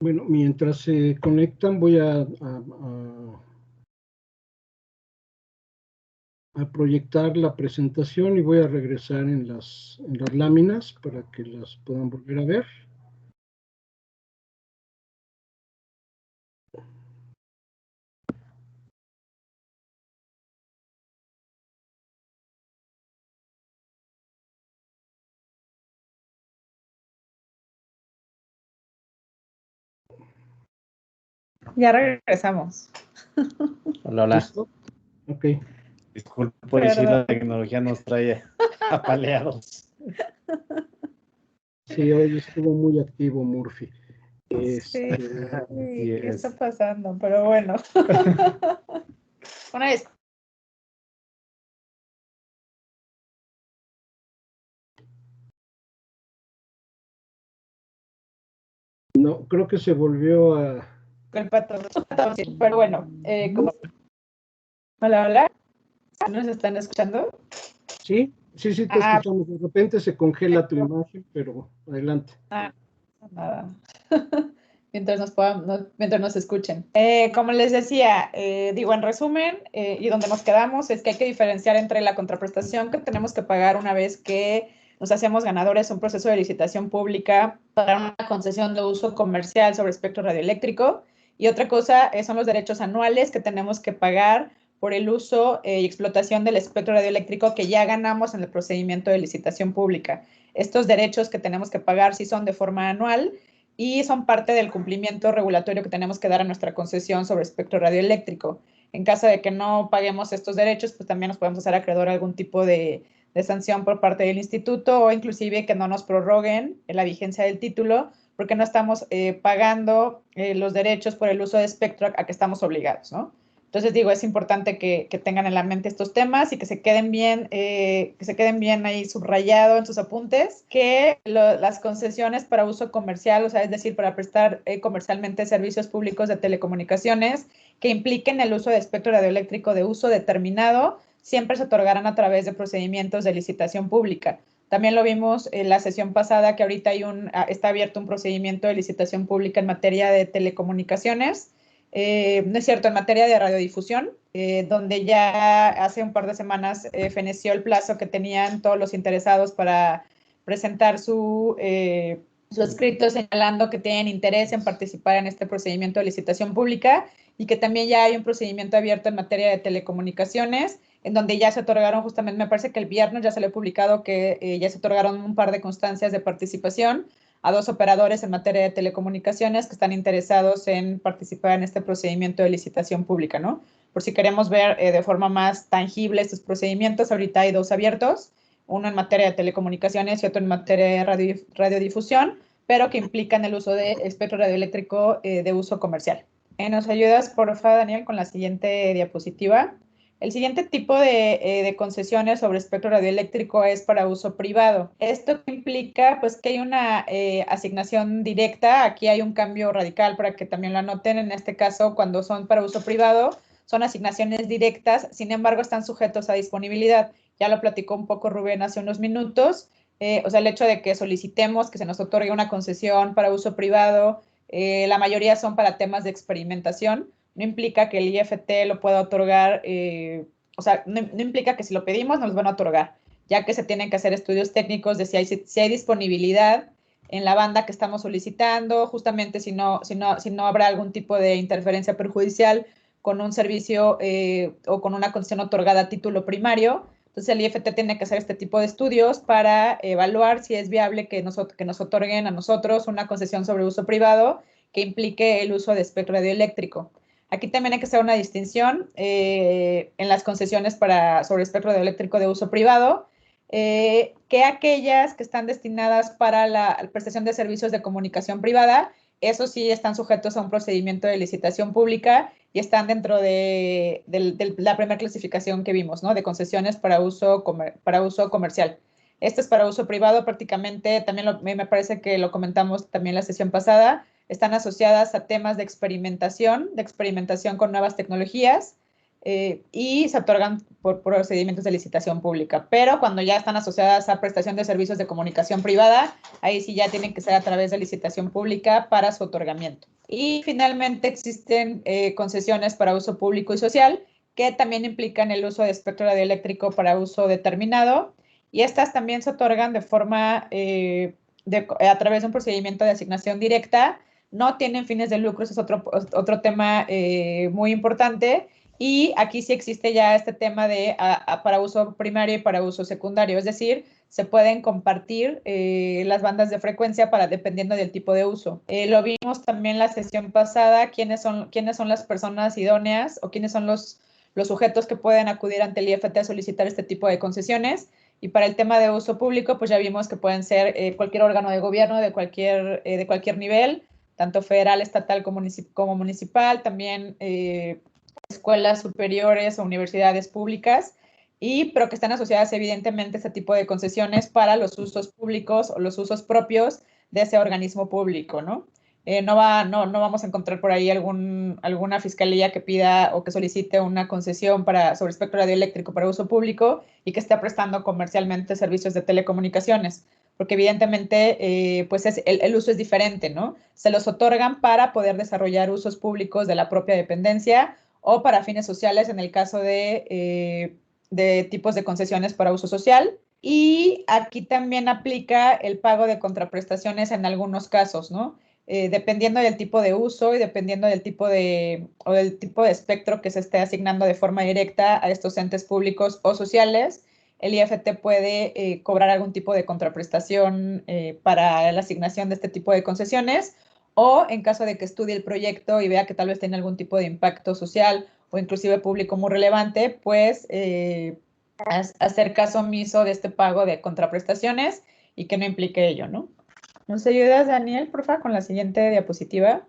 Bueno, mientras se conectan voy a proyectar la presentación y voy a regresar en las láminas para que las puedan volver a ver. Ya regresamos. Hola, hola. ¿Listo? Ok. Disculpo, y sí, la tecnología nos trae apaleados. Sí, hoy estuvo muy activo Murphy. Sí, ¿qué es. está pasando? Pero bueno. Una vez. No, creo que se volvió a... El patrón, pero bueno, como... Hola, hola. ¿Nos están escuchando? Sí, sí, sí, te escuchamos. De repente se congela tu imagen, pero adelante. Nada. Mientras nos escuchen. Como les decía, digo en resumen, y donde nos quedamos es que hay que diferenciar entre la contraprestación que tenemos que pagar una vez que nos hacemos ganadores en un proceso de licitación pública para una concesión de uso comercial sobre espectro radioeléctrico, y otra cosa son los derechos anuales que tenemos que pagar por el uso y explotación del espectro radioeléctrico que ya ganamos en el procedimiento de licitación pública. Estos derechos que tenemos que pagar sí son de forma anual y son parte del cumplimiento regulatorio que tenemos que dar a nuestra concesión sobre espectro radioeléctrico. En caso de que no paguemos estos derechos, pues también nos podemos hacer acreedor a algún tipo de sanción por parte del instituto, o inclusive que no nos prorroguen la vigencia del título porque no estamos pagando los derechos por el uso de espectro a que estamos obligados, ¿no? Entonces, digo, es importante que tengan en la mente estos temas y que se queden bien ahí subrayado en sus apuntes, que las concesiones para uso comercial, o sea, es decir, para prestar comercialmente servicios públicos de telecomunicaciones que impliquen el uso de espectro radioeléctrico de uso determinado, siempre se otorgarán a través de procedimientos de licitación pública. También lo vimos en la sesión pasada, que ahorita está abierto un procedimiento de licitación pública en materia de telecomunicaciones. No es cierto, en materia de radiodifusión, donde ya hace un par de semanas feneció el plazo que tenían todos los interesados para presentar su escrito señalando que tienen interés en participar en este procedimiento de licitación pública, y que también ya hay un procedimiento abierto en materia de telecomunicaciones, en donde ya se otorgaron, justamente me parece que el viernes ya se le ha publicado que ya se otorgaron un par de constancias de participación a 2 operadores en materia de telecomunicaciones que están interesados en participar en este procedimiento de licitación pública, ¿no? Por si queremos ver de forma más tangible estos procedimientos, ahorita hay 2 abiertos, uno en materia de telecomunicaciones y otro en materia de radiodifusión, pero que implican el uso de espectro radioeléctrico de uso comercial. ¿Nos ayudas, por favor, Daniel, con la siguiente diapositiva? El siguiente tipo de concesiones sobre espectro radioeléctrico es para uso privado. Esto implica pues que hay una asignación directa. Aquí hay un cambio radical para que también lo anoten. En este caso, cuando son para uso privado, son asignaciones directas, sin embargo, están sujetos a disponibilidad. Ya lo platicó un poco Rubén hace unos minutos. O sea, el hecho de que solicitemos que se nos otorgue una concesión para uso privado, la mayoría son para temas de experimentación. No implica que el IFT lo pueda otorgar, o sea, no implica que si lo pedimos nos lo van a otorgar, ya que se tienen que hacer estudios técnicos de si hay disponibilidad en la banda que estamos solicitando, justamente si no habrá algún tipo de interferencia perjudicial con un servicio o con una concesión otorgada a título primario. Entonces el IFT tiene que hacer este tipo de estudios para evaluar si es viable que nos otorguen a nosotros una concesión sobre uso privado que implique el uso de espectro radioeléctrico. Aquí también hay que hacer una distinción en las concesiones sobre espectro radioeléctrico de uso privado, que aquellas que están destinadas para la prestación de servicios de comunicación privada, esos sí están sujetos a un procedimiento de licitación pública y están dentro de la primera clasificación que vimos, ¿no? De concesiones para uso comercial. Este es para uso privado prácticamente, también me parece que lo comentamos también la sesión pasada, están asociadas a temas de experimentación con nuevas tecnologías, y se otorgan por procedimientos de licitación pública. Pero cuando ya están asociadas a prestación de servicios de comunicación privada, ahí sí ya tienen que ser a través de licitación pública para su otorgamiento. Y finalmente existen concesiones para uso público y social, que también implican el uso de espectro radioeléctrico para uso determinado, y estas también se otorgan de forma, a través de un procedimiento de asignación directa, no tienen fines de lucro, ese es otro tema muy importante, y aquí sí existe ya este tema de para uso primario y para uso secundario, es decir, se pueden compartir las bandas de frecuencia dependiendo del tipo de uso. Lo vimos también la sesión pasada, quiénes son las personas idóneas o quiénes son los sujetos que pueden acudir ante el IFT a solicitar este tipo de concesiones. Y para el tema de uso público, pues ya vimos que pueden ser cualquier órgano de gobierno de cualquier nivel, tanto federal, estatal como municipal, también escuelas superiores o universidades públicas, pero que están asociadas evidentemente a este tipo de concesiones para los usos públicos o los usos propios de ese organismo público, ¿no? No vamos a encontrar por ahí alguna fiscalía que pida o que solicite una concesión sobre espectro radioeléctrico para uso público y que esté prestando comercialmente servicios de telecomunicaciones, porque evidentemente pues el uso es diferente, ¿no? Se los otorgan para poder desarrollar usos públicos de la propia dependencia o para fines sociales en el caso de tipos de concesiones para uso social. Y aquí también aplica el pago de contraprestaciones en algunos casos, ¿no? Dependiendo del tipo de uso y dependiendo del tipo de espectro que se esté asignando de forma directa a estos entes públicos o sociales, el IFT puede cobrar algún tipo de contraprestación para la asignación de este tipo de concesiones, o en caso de que estudie el proyecto y vea que tal vez tiene algún tipo de impacto social o inclusive público muy relevante, pues hacer caso omiso de este pago de contraprestaciones y que no implique ello, ¿no? ¿Nos ayudas, Daniel, por favor, con la siguiente diapositiva?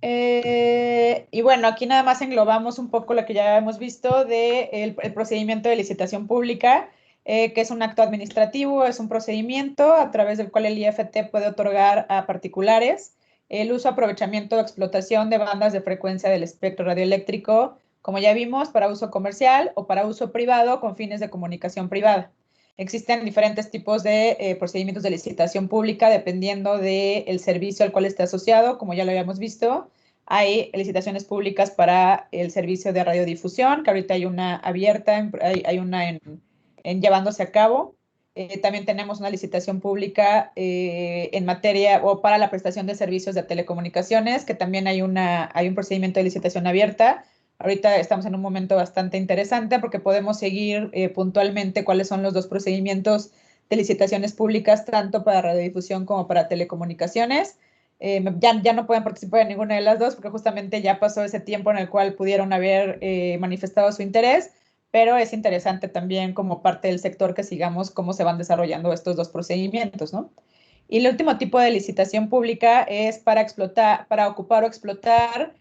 Y bueno, aquí nada más englobamos un poco lo que ya hemos visto del procedimiento de licitación pública, que es un acto administrativo, es un procedimiento a través del cual el IFT puede otorgar a particulares el uso, aprovechamiento o explotación de bandas de frecuencia del espectro radioeléctrico, como ya vimos, para uso comercial o para uso privado con fines de comunicación privada. Existen diferentes tipos de procedimientos de licitación pública dependiendo del servicio al cual esté asociado, como ya lo habíamos visto. Hay licitaciones públicas para el servicio de radiodifusión, que ahorita hay una abierta, hay una en llevándose a cabo. También tenemos una licitación pública en materia o para la prestación de servicios de telecomunicaciones, que también hay un procedimiento de licitación abierta. Ahorita estamos en un momento bastante interesante porque podemos seguir puntualmente cuáles son los dos procedimientos de licitaciones públicas, tanto para radiodifusión como para telecomunicaciones. Ya no pueden participar en ninguna de las dos porque justamente ya pasó ese tiempo en el cual pudieron haber manifestado su interés, pero es interesante también como parte del sector que sigamos cómo se van desarrollando estos dos procedimientos, ¿no? Y el último tipo de licitación pública es para ocupar o explotar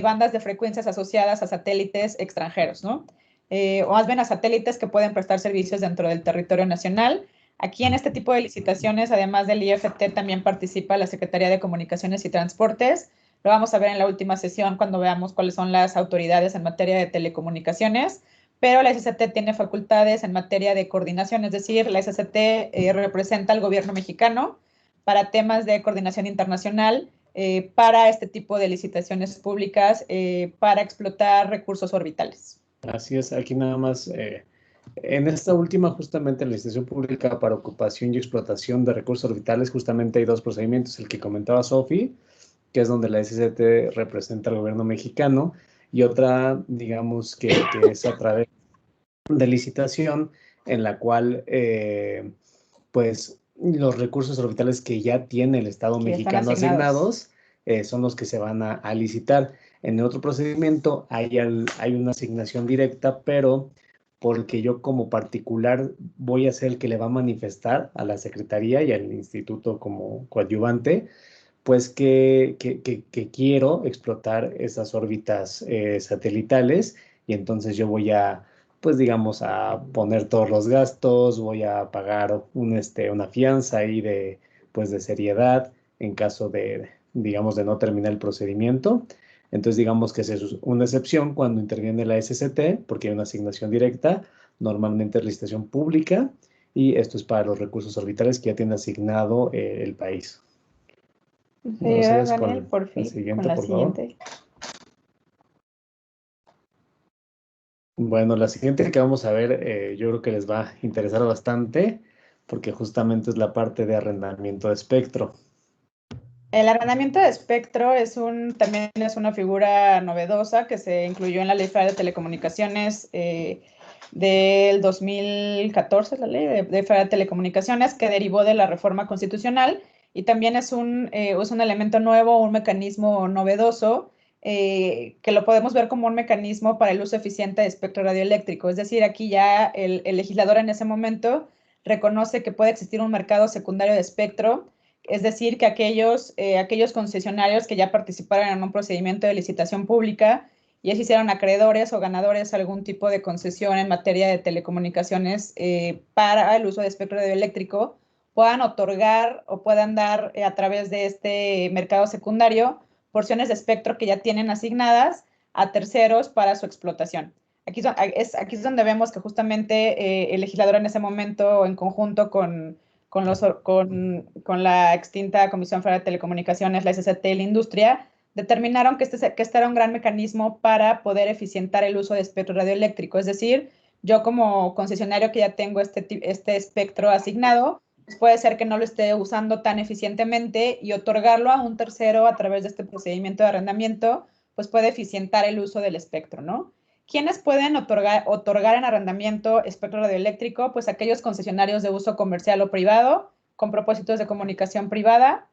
bandas de frecuencias asociadas a satélites extranjeros, ¿no? O más bien a satélites que pueden prestar servicios dentro del territorio nacional. Aquí en este tipo de licitaciones, además del IFT, también participa la Secretaría de Comunicaciones y Transportes. Lo vamos a ver en la última sesión cuando veamos cuáles son las autoridades en materia de telecomunicaciones, pero la SCT tiene facultades en materia de coordinación, es decir, la SCT representa al gobierno mexicano para temas de coordinación internacional, para este tipo de licitaciones públicas para explotar recursos orbitales. Así es, aquí nada más, en esta última justamente la licitación pública para ocupación y explotación de recursos orbitales, justamente hay dos procedimientos, el que comentaba Sofi, que es donde la SCT representa al gobierno mexicano, y otra, digamos, que es a través de licitación en la cual, pues, los recursos orbitales que ya tiene el Estado mexicano asignados son los que se van a licitar. En el otro procedimiento hay una asignación directa, pero porque yo como particular voy a ser el que le va a manifestar a la Secretaría y al Instituto como coadyuvante, pues que quiero explotar esas órbitas satelitales, y entonces yo voy a, pues digamos, a poner todos los gastos, voy a pagar una fianza ahí pues de seriedad en caso de, digamos, de no terminar el procedimiento. Entonces, digamos que esa es una excepción cuando interviene la SCT, porque hay una asignación directa, normalmente es licitación pública, y esto es para los recursos orbitales que ya tiene asignado el país. Ayudas, Daniel, por fin, con la por favor. siguiente. Bueno, la siguiente que vamos a ver, yo creo que les va a interesar bastante, porque justamente es la parte de arrendamiento de espectro. El arrendamiento de espectro también es una figura novedosa que se incluyó en la Ley Federal de Telecomunicaciones del 2014, la Ley de Federal de Telecomunicaciones, que derivó de la reforma constitucional, y también es un elemento nuevo, un mecanismo novedoso, que lo podemos ver como un mecanismo para el uso eficiente de espectro radioeléctrico. Es decir, aquí ya el legislador en ese momento reconoce que puede existir un mercado secundario de espectro. Es decir, que aquellos concesionarios que ya participaron en un procedimiento de licitación pública y se hicieron acreedores o ganadores a algún tipo de concesión en materia de telecomunicaciones para el uso de espectro radioeléctrico, puedan otorgar o puedan dar a través de este mercado secundario porciones de espectro que ya tienen asignadas a terceros para su explotación. Aquí es donde vemos que justamente el legislador en ese momento, en conjunto con la extinta Comisión Federal de Telecomunicaciones, la SCT y la industria, determinaron que este era un gran mecanismo para poder eficientar el uso de espectro radioeléctrico. Es decir, yo como concesionario que ya tengo este espectro asignado, pues puede ser que no lo esté usando tan eficientemente, y otorgarlo a un tercero a través de este procedimiento de arrendamiento, pues puede eficientar el uso del espectro, ¿no? ¿Quiénes pueden otorgar en arrendamiento espectro radioeléctrico? Pues aquellos concesionarios de uso comercial o privado con propósitos de comunicación privada,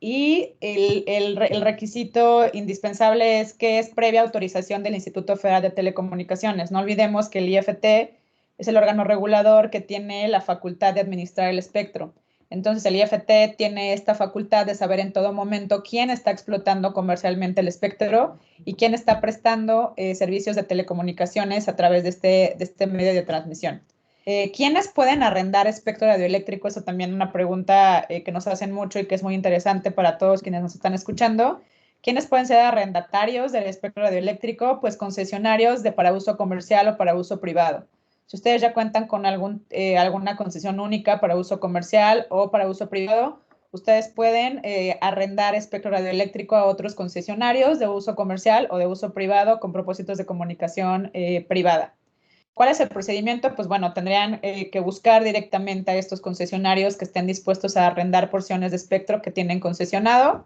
y el requisito indispensable es que es previa autorización del Instituto Federal de Telecomunicaciones. No olvidemos que el IFT es el órgano regulador que tiene la facultad de administrar el espectro. Entonces, el IFT tiene esta facultad de saber en todo momento quién está explotando comercialmente el espectro y quién está prestando servicios de telecomunicaciones a través de este medio de transmisión. ¿Quiénes pueden arrendar espectro radioeléctrico? Eso también es una pregunta que nos hacen mucho y que es muy interesante para todos quienes nos están escuchando. ¿Quiénes pueden ser arrendatarios del espectro radioeléctrico? Pues concesionarios para uso comercial o para uso privado. Si ustedes ya cuentan con alguna concesión única para uso comercial o para uso privado, ustedes pueden arrendar espectro radioeléctrico a otros concesionarios de uso comercial o de uso privado con propósitos de comunicación privada. ¿Cuál es el procedimiento? Pues bueno, tendrían que buscar directamente a estos concesionarios que estén dispuestos a arrendar porciones de espectro que tienen concesionado.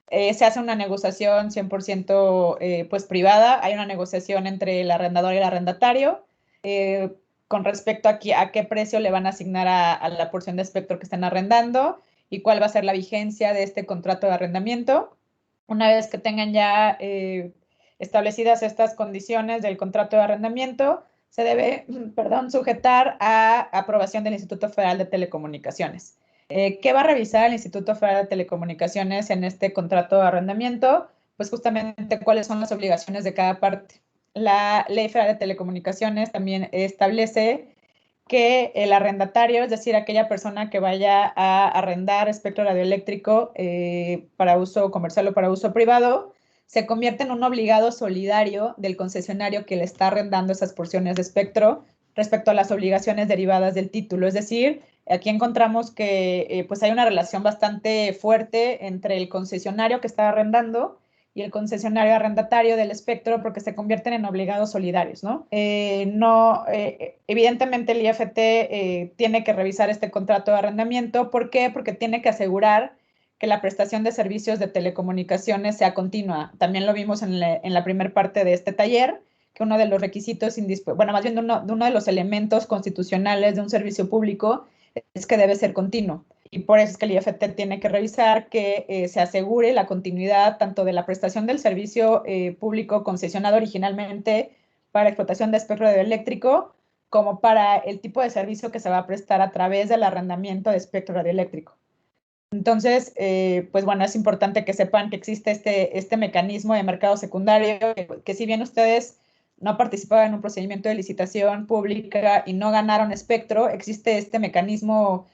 Se hace una negociación 100% pues privada. Hay una negociación entre el arrendador y el arrendatario con respecto a qué precio le van a asignar a la porción de espectro que están arrendando y cuál va a ser la vigencia de este contrato de arrendamiento. Una vez que tengan ya establecidas estas condiciones del contrato de arrendamiento, se debe, sujetar a aprobación del Instituto Federal de Telecomunicaciones. ¿Qué va a revisar el Instituto Federal de Telecomunicaciones en este contrato de arrendamiento? Pues justamente cuáles son las obligaciones de cada parte. La Ley Federal de Telecomunicaciones también establece que el arrendatario, es decir, aquella persona que vaya a arrendar espectro radioeléctrico para uso comercial o para uso privado, se convierte en un obligado solidario del concesionario que le está arrendando esas porciones de espectro respecto a las obligaciones derivadas del título. Es decir, aquí encontramos que pues hay una relación bastante fuerte entre el concesionario que está arrendando y el concesionario arrendatario del espectro, porque se convierten en obligados solidarios, ¿no? Evidentemente el IFT tiene que revisar este contrato de arrendamiento. ¿Por qué? Porque tiene que asegurar que la prestación de servicios de telecomunicaciones sea continua. También lo vimos en la primera parte de este taller, que uno de los requisitos, más bien uno de los elementos constitucionales de un servicio público es que debe ser continuo. Y por eso es que el IFT tiene que revisar que se asegure la continuidad tanto de la prestación del servicio público concesionado originalmente para explotación de espectro radioeléctrico, como para el tipo de servicio que se va a prestar a través del arrendamiento de espectro radioeléctrico. Entonces, pues bueno, es importante que sepan que existe este mecanismo de mercado secundario, que si bien ustedes no participaban en un procedimiento de licitación pública y no ganaron espectro, existe este mecanismo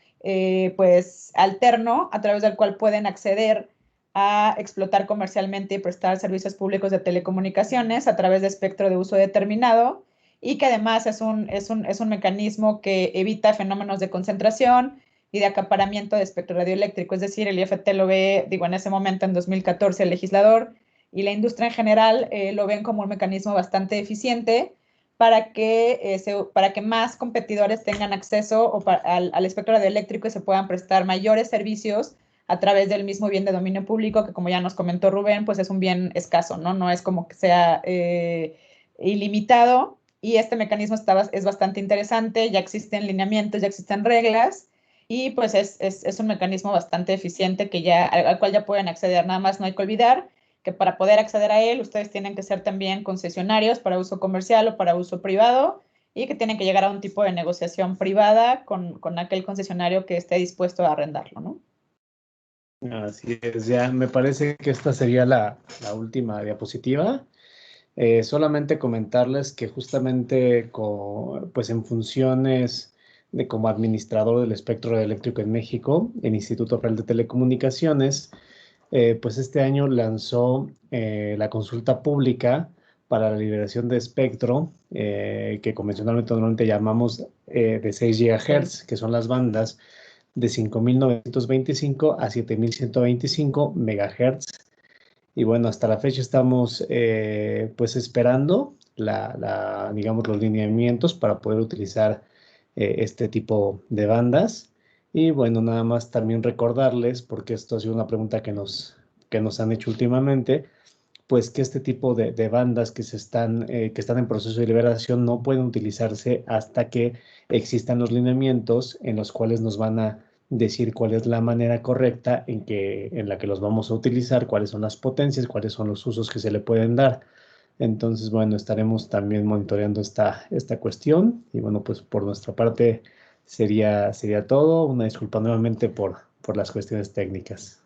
pues alterno a través del cual pueden acceder a explotar comercialmente y prestar servicios públicos de telecomunicaciones a través de espectro de uso determinado, y que además es un mecanismo que evita fenómenos de concentración y de acaparamiento de espectro radioeléctrico. Es decir, el IFT lo ve, digo, en ese momento, en 2014, el legislador y la industria en general lo ven como un mecanismo bastante eficiente para que más competidores tengan acceso al espectro radioeléctrico y se puedan prestar mayores servicios a través del mismo bien de dominio público, que como ya nos comentó Rubén, pues es un bien escaso, ¿no? No es como que sea ilimitado, y este mecanismo es bastante interesante, ya existen lineamientos, ya existen reglas, y pues es un mecanismo bastante eficiente al cual ya pueden acceder. Nada más no hay que olvidar que para poder acceder a él, ustedes tienen que ser también concesionarios para uso comercial o para uso privado, y que tienen que llegar a un tipo de negociación privada con aquel concesionario que esté dispuesto a arrendarlo, ¿no? Así es, ya me parece que esta sería la última diapositiva. Solamente comentarles que justamente pues en funciones de como administrador del espectro eléctrico en México, el Instituto Federal de Telecomunicaciones, pues este año lanzó la consulta pública para la liberación de espectro, que convencionalmente normalmente llamamos de 6 GHz, que son las bandas de 5.925 a 7.125 MHz. Y bueno, hasta la fecha estamos pues esperando digamos, los lineamientos para poder utilizar este tipo de bandas. Y bueno, nada más también recordarles, porque esto ha sido una pregunta que nos han hecho últimamente, pues que este tipo de bandas que están en proceso de liberación no pueden utilizarse hasta que existan los lineamientos en los cuales nos van a decir cuál es la manera correcta en la que los vamos a utilizar, cuáles son las potencias, cuáles son los usos que se le pueden dar. Entonces, bueno, estaremos también monitoreando esta cuestión. Y bueno, pues por nuestra parte sería todo. Una disculpa nuevamente por las cuestiones técnicas.